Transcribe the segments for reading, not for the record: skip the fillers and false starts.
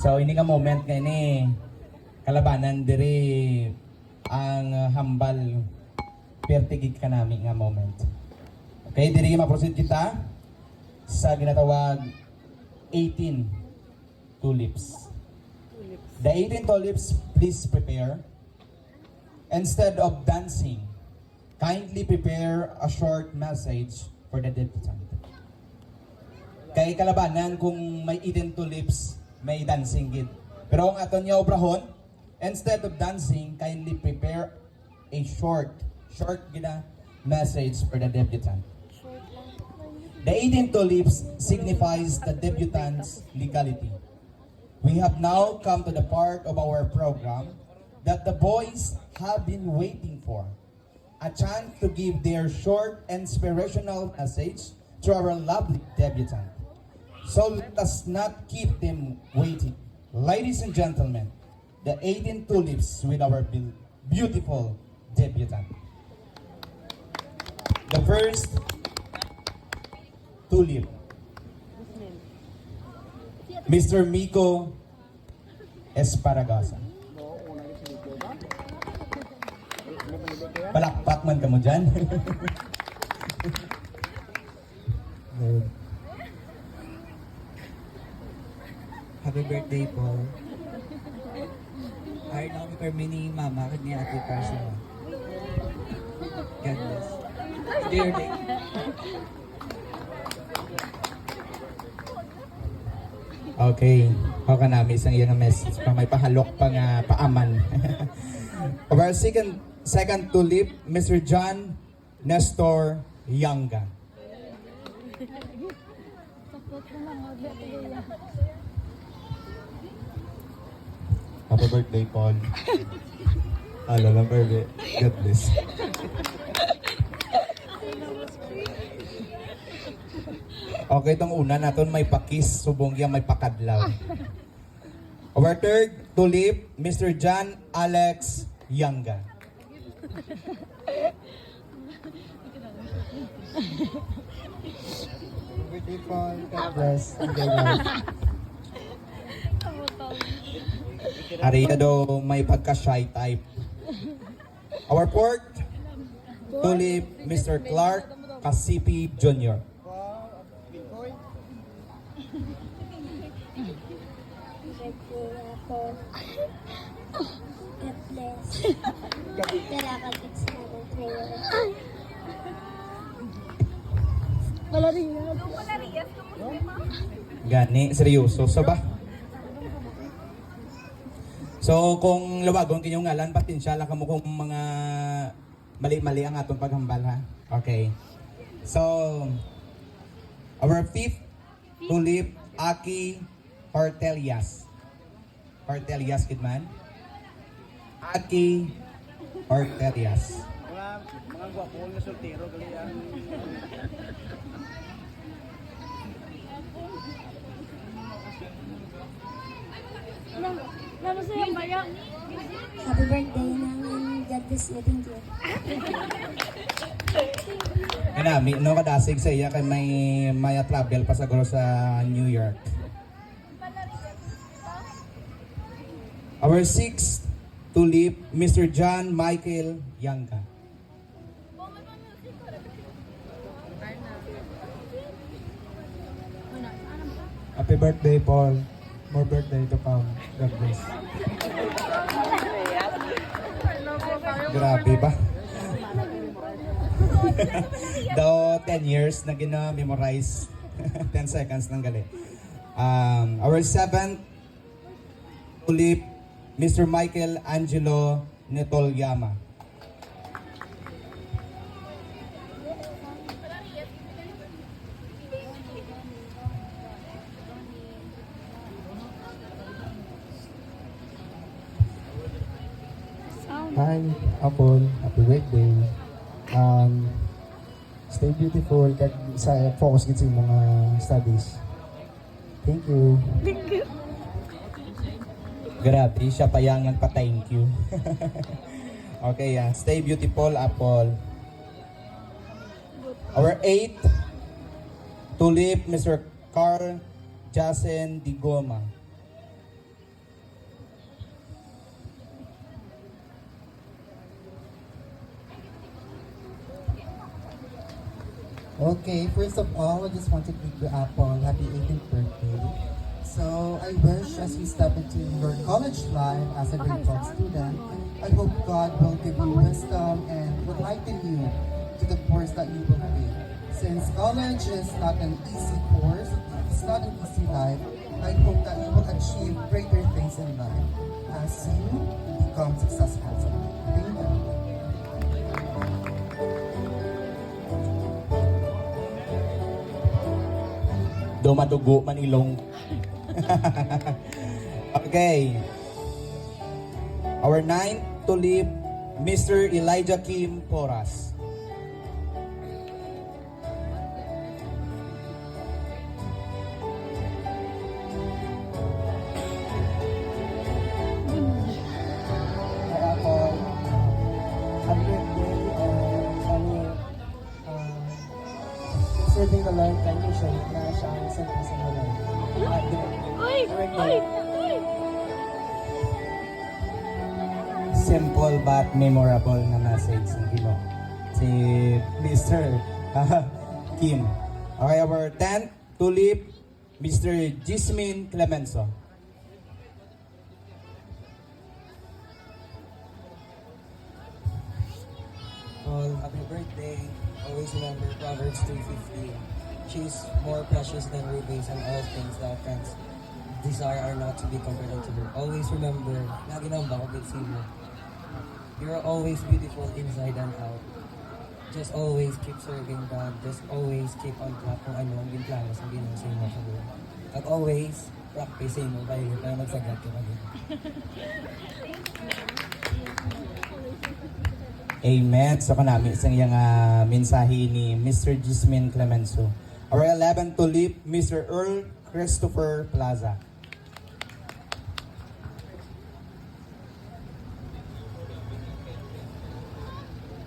So ini nga moment nga ini kalabanan diri ang hambal pertigig ka namin nga moment. Okay, diri ma-proceed kita sa ginatawag 18 tulips. The 18 tulips, please prepare. Instead of dancing, kindly prepare a short message for the debutant. Kay kalabanan kung may 18 tulips, may dancing gid. Pero ang aton niya obrahon, instead of dancing, kindly prepare a short gina message for the debutant. The 18 tulips signifies the debutant's legality. We have now come to the part of our program that the boys have been waiting for. A chance to give their short inspirational message to our lovely debutant. So let us not keep them waiting. Ladies and gentlemen, the 18 tulips with our beautiful debutant. The first tulip, Mr. Miko Esparagasa. Palakpak man ka mo dyan. Happy birthday, Paul. Ay, namin kami ni Mama at ni Ate Parsima. God bless. Dear day. Okay. How ka namin isang iyan message pa may pahalok pa nga paaman. Of our second tulip, Mr. John Nestor Yanga. Happy birthday, Paul. Hello, lang, birthday. God bless. Okay, itong una natin may pakis, subong yan may pakadlaw. Our third tulip, Mr. John Alex Yanga. Happy birthday, Paul. God bless. Enjoy life. Ariya daw may pagka-shy type. Our fourth tulip, Mr. Clark Casipi Jr. God bless. Kalakapit sa mga prayer. Gani, seryoso sa ba? So kung lawagon kinyong ngalan, patinsya ka mo kung mga mali-mali ang atong paghambal ha. Okay. So our fifth tulip, Aki Hortelias. Hortelias Kidman. Aki Hortelias. Mga gwapo na soltero gali ang Happy birthday namin. God bless you. Thank you. Kanami, no kadasig sa iya kay may maya travel pa siguro sa New York. Our sixth tulip, Mr. John Michael Yangka. Happy birthday, Paul. More birthday to come. God bless. Grabe ba? Daw 10 years na gina-memorize. 10 seconds lang gali. Our seventh tulip, Mr. Michael Angelo Netolyama. Hi, Apple. Happy birthday. Stay beautiful. Kag sa focus gid sa mga studies. Thank you. Grabe, siya pa yang nagpa-thank you. Okay, stay beautiful, Apple. Our eighth tulip, Mr. Carl Jasen Digoma. Okay, first of all, I just want to greet you, Apple. Happy 18th birthday. So, I wish as you step into your college life as a grade 12 student, I hope God will give you wisdom and enlighten you to the course that you will take. Since college is not an easy course, it's not an easy life, I hope that you will achieve greater things in life as you become successful. Thank you. Dumadugo man ilong. Okay. Our ninth tulip, Mr. Elijah Kim Porras. Kaya ako, happy birthday and kami serving the Lord condition na siya ang isang isang Lord. Simple but memorable na message ng Ginoo. Si Mr. Kim. Okay, our 10th tulip, Mr. Jismin Clemenzo. Paul, happy birthday. Always remember Proverbs 2:15. She's more precious than rubies, and all things that friends desire are not to be compared to her. Always remember, lagi nang bakit mo. You're always beautiful inside and out. Just always keep serving God. Just always keep on track kung ano ang ginplano sa Ginoo sa inyo sa buhay. At always, practice mo tayo para magsagat ka mag Amen. So kanami sa iyang mensahe ni Mr. Jismin Clemenzo. Our 11th tulip, Mr. Earl Christopher Plaza.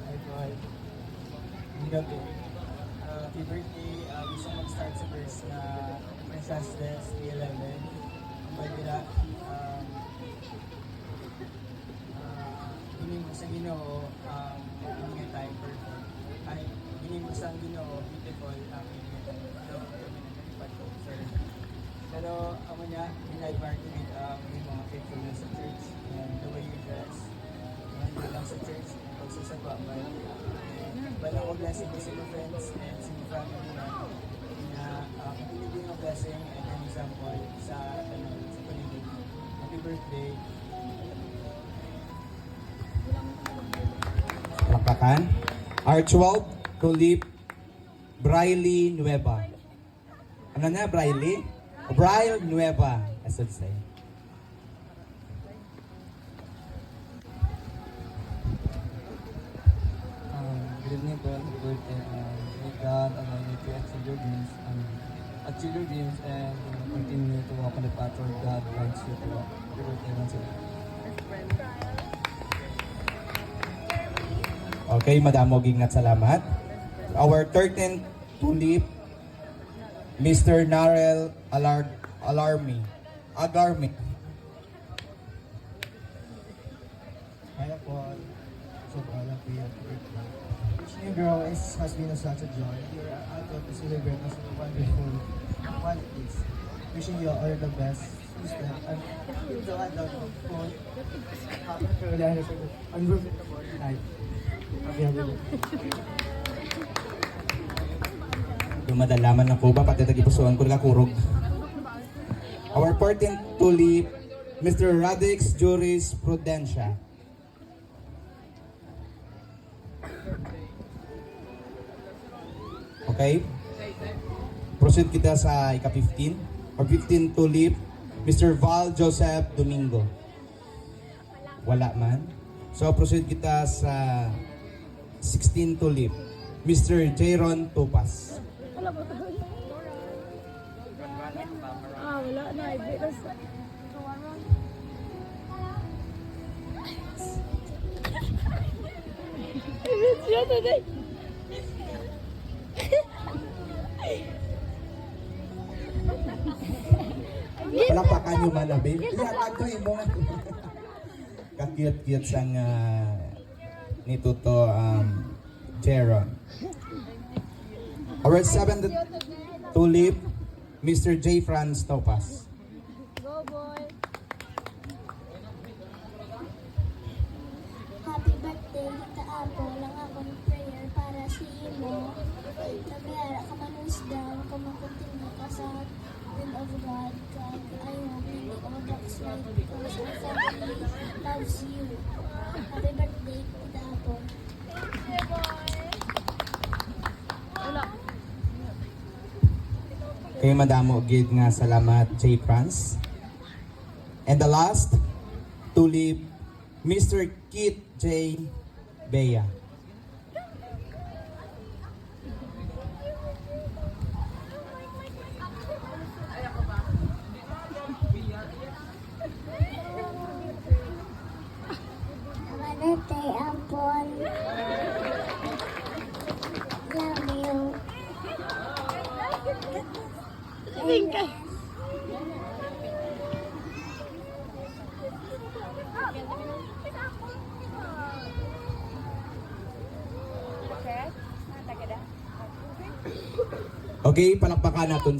Hi, Paul. Ang gabi. Happy birthday. Gusto mong start sa verse na Ecclesiastes 11. Ang bagila, hiling mo sa Ginoo, ang mga time perfect. Ay, hiling mo sa Ginoo, beautiful, ang mga time. Pero, ako niya, in-admire ko din yung mga faithfulness sa church and the way you dress. Hindi lang sa church, pagsasagwa ba. Bala ko blessing ko sa mga friends and sa mga family na pinibigyan ng blessing and an example sa paligid. Happy birthday. Palakpakan. Our 12th tulip, Briley Nueva. Ano na, Briley? Brile Nueva, I should say. Good evening po, happy birthday. May God allow you to achieve your dreams and continue to walk on the path where God wants you to walk. Happy birthday once again. Okay, Madam Moging at salamat. Our 13th tulip, Mr. Narel Agarmi. Hi, Paul. Sobrang lang po yung birthday. Wishing you, girl, has been such a joy. You're out to celebrate us with wonderful qualities. Wishing you all the best. Sister, and ito ang Paul. Happy birthday. Unbelievable night. Happy birthday. Dumadalaman ako ba pati tagipusuan ko nakakurog. Our 14th tulip, Mr. Radix Juris Prudencia. Okay? Proceed kita sa ika-15. Or 15 tulip, Mr. Val Joseph Domingo. Wala man. So proceed kita sa 16 tulip, Mr. Jaron Tupas. Wala ba ito? Wala na. Ibig sa... Ibig siya na day. Palakpakan nyo man, Abe. Yan, agtuin mo. Ka-cute-cute sang nito to Jaron. Our seventh tulip, Mr. J. Franz Topas. Go, boy. Happy birthday, Tita Apo. Lang akong prayer para sa imo. Nagayara ka manusdaw, kumakontinue ka sa will of God. God, I hope you all backslide because our family loves you. Happy birthday, Tita Apo. Kay madamo gid nga salamat J. Franz. And the last tulip, Mr. Kit J. Bea. Happy birthday, Ampon. Love you. Okay, palakpakan natin